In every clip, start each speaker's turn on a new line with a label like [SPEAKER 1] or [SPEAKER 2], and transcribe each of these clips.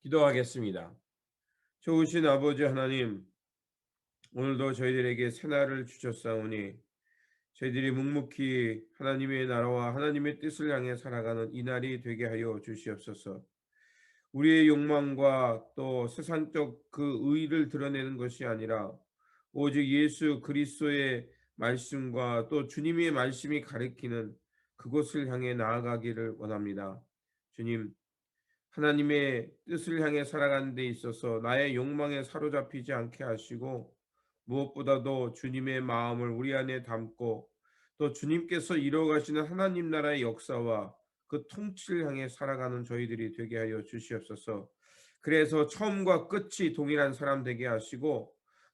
[SPEAKER 1] 기도하겠습니다. 좋으신 아버지 하나님, 오늘도 저희들에게 새날을 주셨사오니 저희들이 묵묵히 하나님의 나라와 하나님의 뜻을 향해 살아가는 이 날이 되게 하여 주시옵소서. 우리의 욕망과 또 세상적 그 의의를 드러내는 것이 아니라 오직 예수 그리스도의 말씀과 또 주님의 말씀이 가리키는 그곳을 향해 나아가기를 원합니다. 주님, 하나님의 뜻을 향해 살아가는 데 있어서 나의 욕망에 사로잡히지 않게 하시고 무엇보다도 주님의 마음을 우리 안에 담고 또 주님께서 이루어가시는 하나님 나라의 역사와 그 통치를 향해 살아가는 저희들이 되게 하여 주시옵소서. 그래서 처음과 끝이 동일한 사람 되게 하시고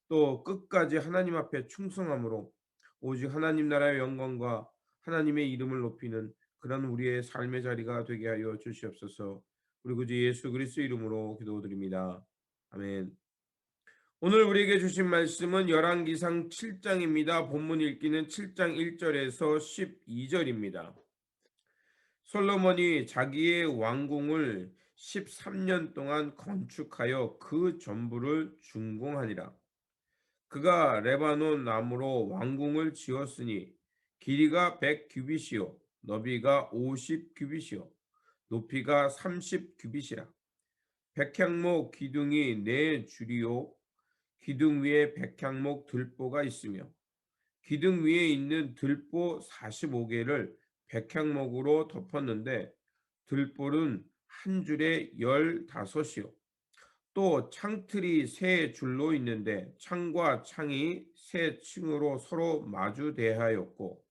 [SPEAKER 1] 또 끝까지 하나님 앞에 충성함으로 오직 하나님 나라의 영광과 하나님의 이름을 높이는 그런 우리의 삶의 자리가 되게 하여 주시옵소서. 우리 구주 예수 그리스도 이름으로 기도드립니다. 아멘. 오늘 우리에게 주신 말씀은 열왕기상 7장입니다. 본문 읽기는 7장 1절에서 12절입니다. 솔로몬이 자기의 왕궁을 13년 동안 건축하여 그 전부를 준공하니라. 그가 레바논 나무로 왕궁을 지었으니 길이가 100규빗이요 너비가 50규빗이요 높이가 30규빗이라. 백향목 기둥이 네 줄이요 기둥 위에 백향목 들보가 있으며 기둥 위에 있는 들보 45개를 백향목으로 덮었는데 들보는 한 줄에 15이요 또 창틀이 세 줄로 있는데 창과 창이 세 층으로 서로 마주 대하였고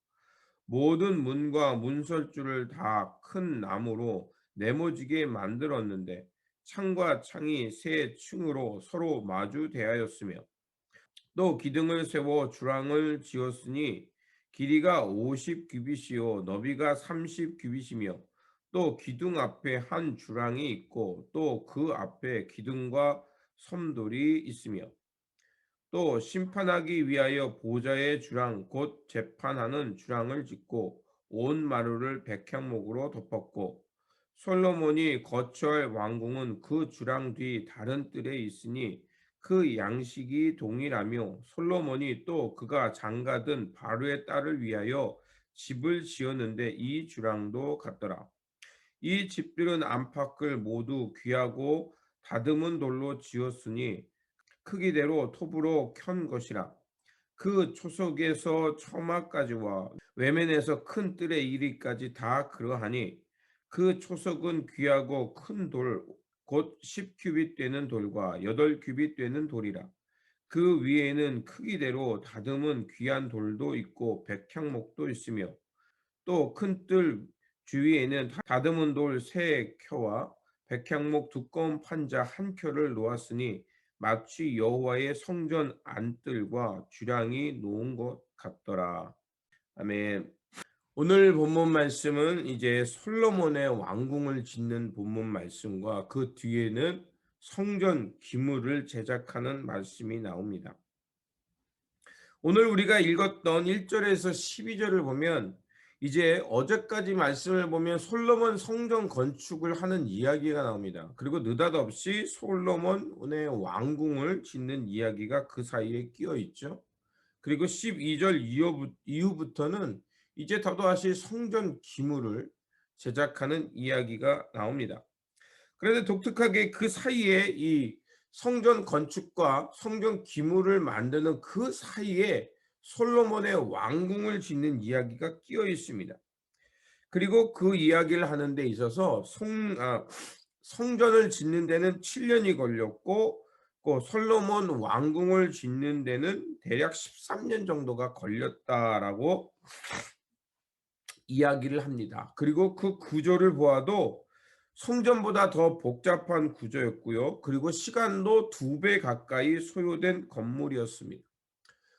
[SPEAKER 1] 모든 문과 문설주를 다 큰 나무로 네모지게 만들었는데 창과 창이 세 층으로 서로 마주 대하였으며 또 기둥을 세워 주랑을 지었으니 길이가 50규빗이요 너비가 30규빗이며 또 기둥 앞에 한 주랑이 있고 또 그 앞에 기둥과 섬돌이 있으며 또 심판하기 위하여 보좌의 주랑 곧 재판하는 주랑을 짓고 온 마루를 백향목으로 덮었고 솔로몬이 거처할 왕궁은 그 주랑 뒤 다른 뜰에 있으니 그 양식이 동일하며 솔로몬이 또 그가 장가든 바로의 딸을 위하여 집을 지었는데 이 주랑도 같더라. 이 집들은 안팎을 모두 귀하고 다듬은 돌로 지었으니 크기대로 톱으로 켠 것이라. 그 초석에서 처마까지와 외면에서 큰 뜰의 이리까지 다 그러하니 그 초석은 귀하고 큰 돌 곧 10규빗 되는 돌과 8규빗 되는 돌이라. 그 위에는 크기대로 다듬은 귀한 돌도 있고 백향목도 있으며 또 큰 뜰 주위에는 다듬은 돌 세 켜와 백향목 두꺼운 판자 한 켜를 놓았으니 마치 여호와의 성전 안뜰과 주량이 놓은 것 같더라. 아멘. 오늘 본문 말씀은 이제 솔로몬의 왕궁을 짓는 본문 말씀과 그 뒤에는 성전 기물을 제작하는 말씀이 나옵니다. 오늘 우리가 읽었던 1절에서 12절을 보면 이제 어제까지 말씀을 보면 솔로몬 성전 건축을 하는 이야기가 나옵니다. 그리고 느닷없이 솔로몬의 왕궁을 짓는 이야기가 그 사이에 끼어 있죠. 그리고 12절 이후부터는 이제 더더하시 성전 기물을 제작하는 이야기가 나옵니다. 그런데 독특하게 그 사이에 이 성전 건축과 성전 기물을 만드는 그 사이에 솔로몬의 왕궁을 짓는 이야기가 끼어 있습니다. 그리고 그 이야기를 하는 데 있어서 성전을 짓는 데는 7년이 걸렸고 그 솔로몬 왕궁을 짓는 데는 대략 13년 정도가 걸렸다라고 이야기를 합니다. 그리고 그 구조를 보아도 성전보다 더 복잡한 구조였고요. 그리고 시간도 2배 가까이 소요된 건물이었습니다.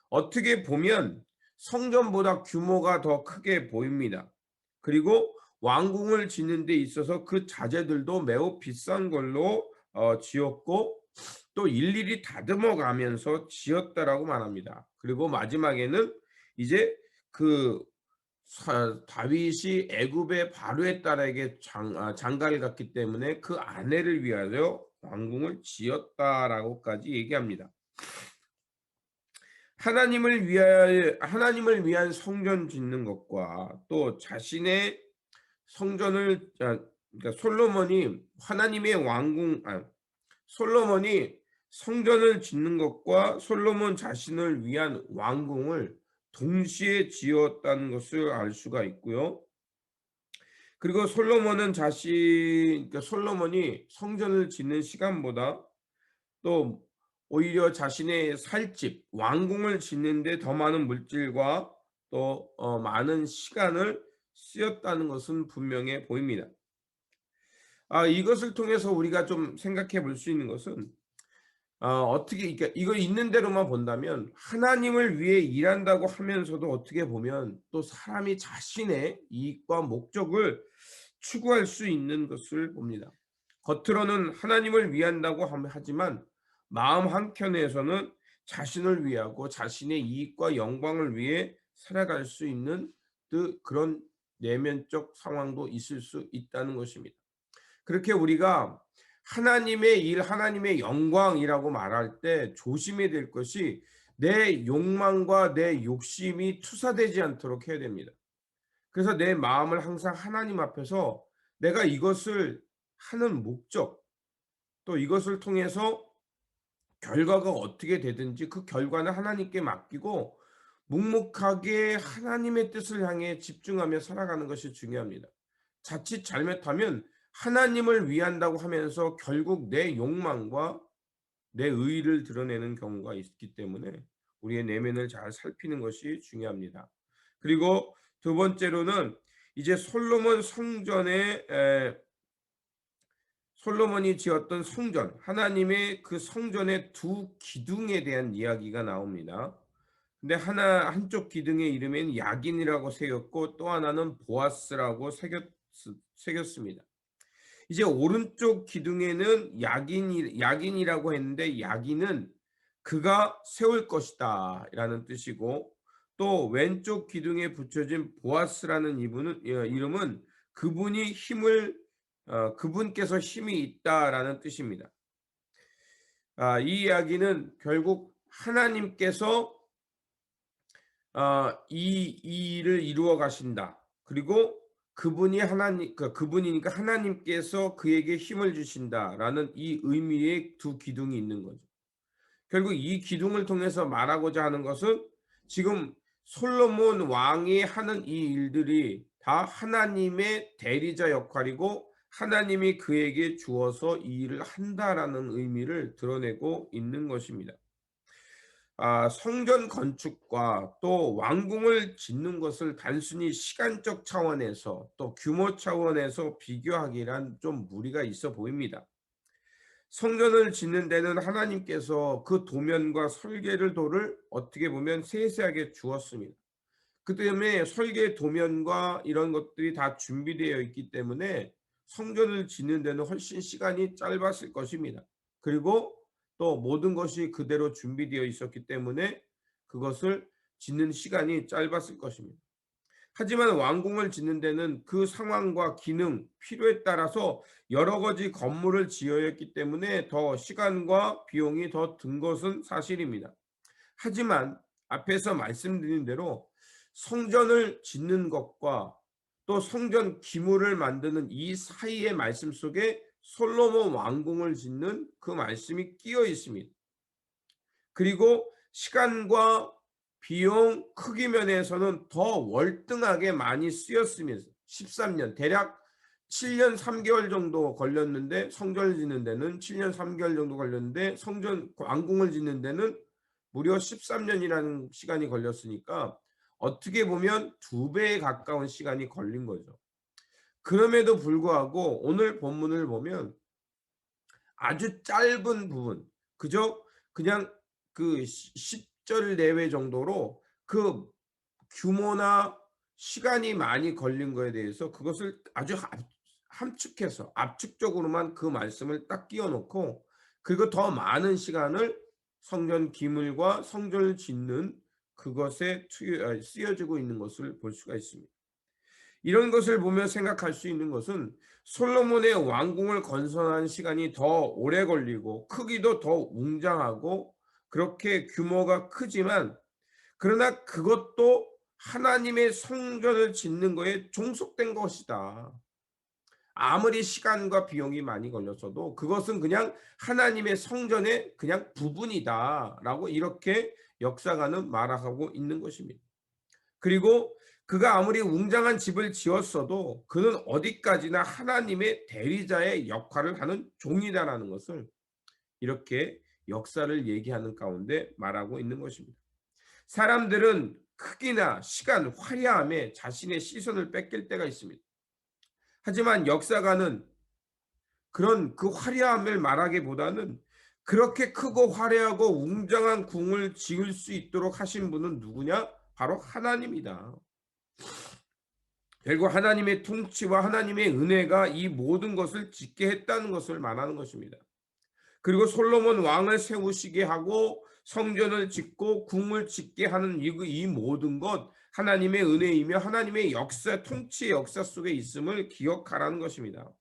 [SPEAKER 1] 어떻게 보면 성전보다 규모가 더 크게 보입니다. 그리고 왕궁을 짓는 데 있어서 그 자재들도 매우 비싼 걸로 지었고 또 일일이 다듬어 가면서 지었다라고 말합니다. 그리고 마지막에는 이제 그 다윗이 애굽의 바로의 딸에게 장가를 갔기 때문에 그 아내를 위하여 왕궁을 지었다라고까지 얘기합니다. 하나님을 위한 성전 짓는 것과 또 자신의 성전을 그러니까 솔로몬이 성전을 짓는 것과 솔로몬 자신을 위한 왕궁을 동시에 지었다는 것을 알 수가 있고요. 그리고 그러니까 솔로몬이 성전을 짓는 시간보다 또 오히려 자신의 살집, 왕궁을 짓는데 더 많은 물질과 또 많은 시간을 쓰였다는 것은 분명해 보입니다. 이것을 통해서 우리가 좀 생각해 볼 수 있는 것은 그러니까 이거 있는 대로만 본다면 하나님을 위해 일한다고 하면서도 어떻게 보면 또 사람이 자신의 이익과 목적을 추구할 수 있는 것을 봅니다. 겉으로는 하나님을 위한다고 하지만 마음 한켠에서는 자신을 위하고 자신의 이익과 영광을 위해 살아갈 수 있는 그런 내면적 상황도 있을 수 있다는 것입니다. 그렇게 우리가 하나님의 일, 하나님의 영광이라고 말할 때 조심해야 될 것이 내 욕망과 내 욕심이 투사되지 않도록 해야 됩니다. 그래서 내 마음을 항상 하나님 앞에서 내가 이것을 하는 목적, 또 이것을 통해서 결과가 어떻게 되든지 그 결과는 하나님께 맡기고 묵묵하게 하나님의 뜻을 향해 집중하며 살아가는 것이 중요합니다. 자칫 잘못하면 하나님을 위한다고 하면서 결국 내 욕망과 내 의의를 드러내는 경우가 있기 때문에 우리의 내면을 잘 살피는 것이 중요합니다. 그리고 두 번째로는 이제 솔로몬이 지었던 성전, 하나님의 그 성전의 두 기둥에 대한 이야기가 나옵니다. 근데 한쪽 기둥의 이름엔 야긴이라고 새겼고 또 하나는 보아스라고 새겼습니다. 이제 오른쪽 기둥에는 야긴이라고 했는데 야긴은 그가 세울 것이다 라는 뜻이고 또 왼쪽 기둥에 붙여진 보아스라는 이름은 그분께서 힘이 있다라는 뜻입니다. 이 이야기는 결국 하나님께서 이 일을 이루어 가신다. 그리고 그분이니까 하나님께서 그에게 힘을 주신다라는 이 의미의 두 기둥이 있는 거죠. 결국 이 기둥을 통해서 말하고자 하는 것은 지금 솔로몬 왕이 하는 이 일들이 다 하나님의 대리자 역할이고 하나님이 그에게 주어서 이 일을 한다라는 의미를 드러내고 있는 것입니다. 성전 건축과 또 왕궁을 짓는 것을 단순히 시간적 차원에서 또 규모 차원에서 비교하기란 좀 무리가 있어 보입니다. 성전을 짓는 데는 하나님께서 그 도면과 설계도를 어떻게 보면 세세하게 주었습니다. 그 때문에 설계 도면과 이런 것들이 다 준비되어 있기 때문에 성전을 짓는 데는 훨씬 시간이 짧았을 것입니다. 그리고 또 모든 것이 그대로 준비되어 있었기 때문에 그것을 짓는 시간이 짧았을 것입니다. 하지만 왕궁을 짓는 데는 그 상황과 기능, 필요에 따라서 여러 가지 건물을 지어야 했기 때문에 더 시간과 비용이 더 든 것은 사실입니다. 하지만 앞에서 말씀드린 대로 성전을 짓는 것과 또 성전 기물을 만드는 이 사이의 말씀 속에 솔로몬 왕궁을 짓는 그 말씀이 끼어 있습니다. 그리고 시간과 비용 크기 면에서는 더 월등하게 많이 쓰였으면서 13년 대략 7년 3개월 정도 걸렸는데 성전을 짓는 데는 7년 3개월 정도 걸렸는데 성전 왕궁을 짓는 데는 무려 13년이라는 시간이 걸렸으니까 어떻게 보면 2배에 가까운 시간이 걸린 거죠. 그럼에도 불구하고 오늘 본문을 보면 아주 짧은 부분 그냥 그 10절 내외 정도로 그 규모나 시간이 많이 걸린 거에 대해서 그것을 아주 함축해서 압축적으로만 그 말씀을 딱 끼워 놓고 그리고 더 많은 시간을 성전 기물과 성전을 짓는 그것에 쓰여지고 있는 것을 볼 수가 있습니다. 이런 것을 보며 생각할 수 있는 것은 솔로몬의 왕궁을 건설하는 시간이 더 오래 걸리고 크기도 더 웅장하고 그렇게 규모가 크지만, 그러나 그것도 하나님의 성전을 짓는 거에 종속된 것이다. 아무리 시간과 비용이 많이 걸렸어도 그것은 그냥 하나님의 성전의 그냥 부분이다라고 이렇게 역사가는 말하고 있는 것입니다. 그리고 그가 아무리 웅장한 집을 지었어도 그는 어디까지나 하나님의 대리자의 역할을 하는 종이다라는 것을 이렇게 역사를 얘기하는 가운데 말하고 있는 것입니다. 사람들은 크기나 시간, 화려함에 자신의 시선을 뺏길 때가 있습니다. 하지만 역사가는 그런 그 화려함을 말하기보다는 그렇게 크고 화려하고 웅장한 궁을 지을 수 있도록 하신 분은 누구냐? 바로 하나님이다. 결국 하나님의 통치와 하나님의 은혜가 이 모든 것을 짓게 했다는 것을 말하는 것입니다. 그리고 솔로몬 왕을 세우시게 하고 성전을 짓고 궁을 짓게 하는 이 모든 것 하나님의 은혜이며 하나님의 역사, 통치의 역사 속에 있음을 기억하라는 것입니다.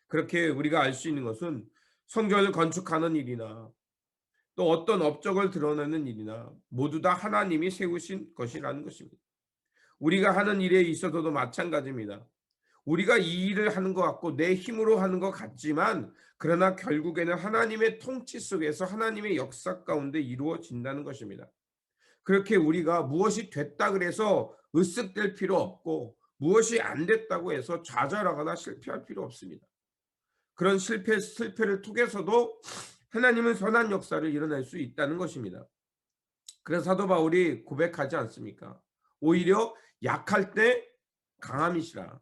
[SPEAKER 1] 그렇게 우리가 알 수 있는 것은 성전을 건축하는 일이나 또 어떤 업적을 드러내는 일이나 모두 다 하나님이 세우신 것이라는 것입니다. 우리가 하는 일에 있어서도 마찬가지입니다. 우리가 이 일을 하는 것 같고 내 힘으로 하는 것 같지만 그러나 결국에는 하나님의 통치 속에서 하나님의 역사 가운데 이루어진다는 것입니다. 그렇게 우리가 무엇이 됐다 그래서 으쓱될 필요 없고 무엇이 안 됐다고 해서 좌절하거나 실패할 필요 없습니다. 그런 실패를 통해서도 하나님은 선한 역사를 일어낼 수 있다는 것입니다. 그래서 사도 바울이 고백하지 않습니까? 오히려 약할 때 강함이시라.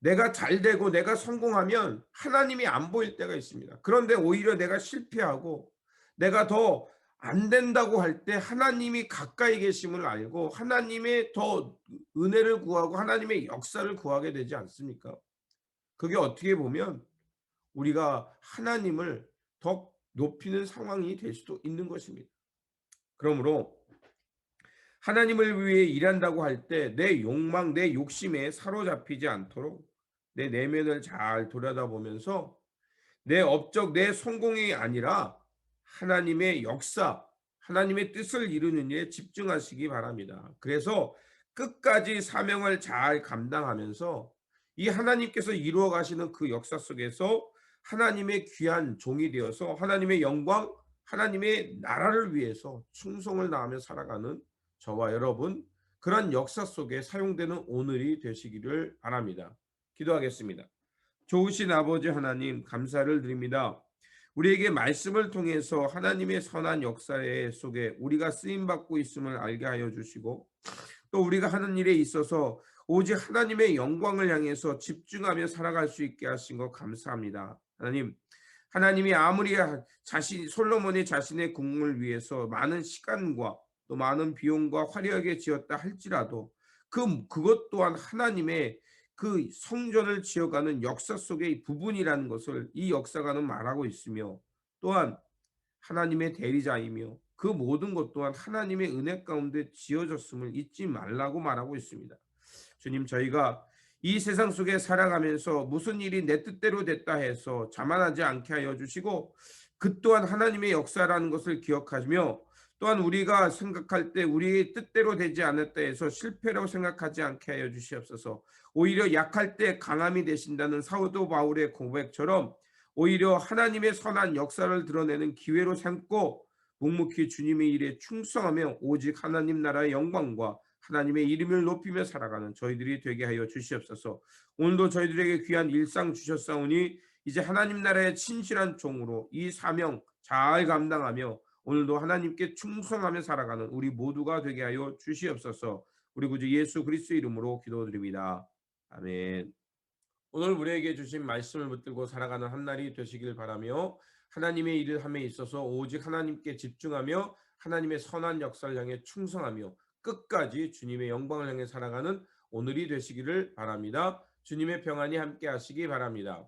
[SPEAKER 1] 내가 잘 되고 내가 성공하면 하나님이 안 보일 때가 있습니다. 그런데 오히려 내가 실패하고 내가 더 안 된다고 할 때 하나님이 가까이 계심을 알고 하나님의 더 은혜를 구하고 하나님의 역사를 구하게 되지 않습니까? 그게 어떻게 보면 우리가 하나님을 더 높이는 상황이 될 수도 있는 것입니다. 그러므로 하나님을 위해 일한다고 할 때 내 욕망, 내 욕심에 사로잡히지 않도록 내 내면을 잘 들여다보면서 내 업적, 내 성공이 아니라 하나님의 역사, 하나님의 뜻을 이루는 일에 집중하시기 바랍니다. 그래서 끝까지 사명을 잘 감당하면서 이 하나님께서 이루어 가시는 그 역사 속에서 하나님의 귀한 종이 되어서 하나님의 영광, 하나님의 나라를 위해서 충성을 다하며 살아가는 저와 여러분, 그런 역사 속에 사용되는 오늘이 되시기를 바랍니다. 기도하겠습니다. 좋으신 아버지 하나님, 감사를 드립니다. 우리에게 말씀을 통해서 하나님의 선한 역사 속에 우리가 쓰임받고 있음을 알게 하여 주시고 또 우리가 하는 일에 있어서 오직 하나님의 영광을 향해서 집중하며 살아갈 수 있게 하신 것 감사합니다. 하나님, 하나님이 아무리 솔로몬이 자신의 궁을 위해서 많은 시간과 또 많은 비용과 화려하게 지었다 할지라도 그것 또한 하나님의 그 성전을 지어가는 역사 속의 부분이라는 것을 이 역사가는 말하고 있으며, 또한 하나님의 대리자이며 그 모든 것 또한 하나님의 은혜 가운데 지어졌음을 잊지 말라고 말하고 있습니다. 주님, 저희가 이 세상 속에 살아가면서 무슨 일이 내 뜻대로 됐다 해서 자만하지 않게 하여 주시고 그 또한 하나님의 역사라는 것을 기억하시며, 또한 우리가 생각할 때 우리의 뜻대로 되지 않았다 해서 실패라고 생각하지 않게 하여 주시옵소서. 오히려 약할 때 강함이 되신다는 사도 바울의 고백처럼 오히려 하나님의 선한 역사를 드러내는 기회로 삼고 묵묵히 주님의 일에 충성하며 오직 하나님 나라의 영광과 하나님의 이름을 높이며 살아가는 저희들이 되게 하여 주시옵소서. 오늘도 저희들에게 귀한 일상 주셨사오니 이제 하나님 나라의 친실한 종으로 이 사명 잘 감당하며 오늘도 하나님께 충성하며 살아가는 우리 모두가 되게 하여 주시옵소서. 우리 구주 예수 그리스도 이름으로 기도드립니다. 아멘. 오늘 우리에게 주신 말씀을 붙들고 살아가는 한 날이 되시길 바라며 하나님의 일을 함에 있어서 오직 하나님께 집중하며 하나님의 선한 역사를 향해 충성하며 끝까지 주님의 영광을 향해 살아가는 오늘이 되시기를 바랍니다. 주님의 평안이 함께 하시기 바랍니다.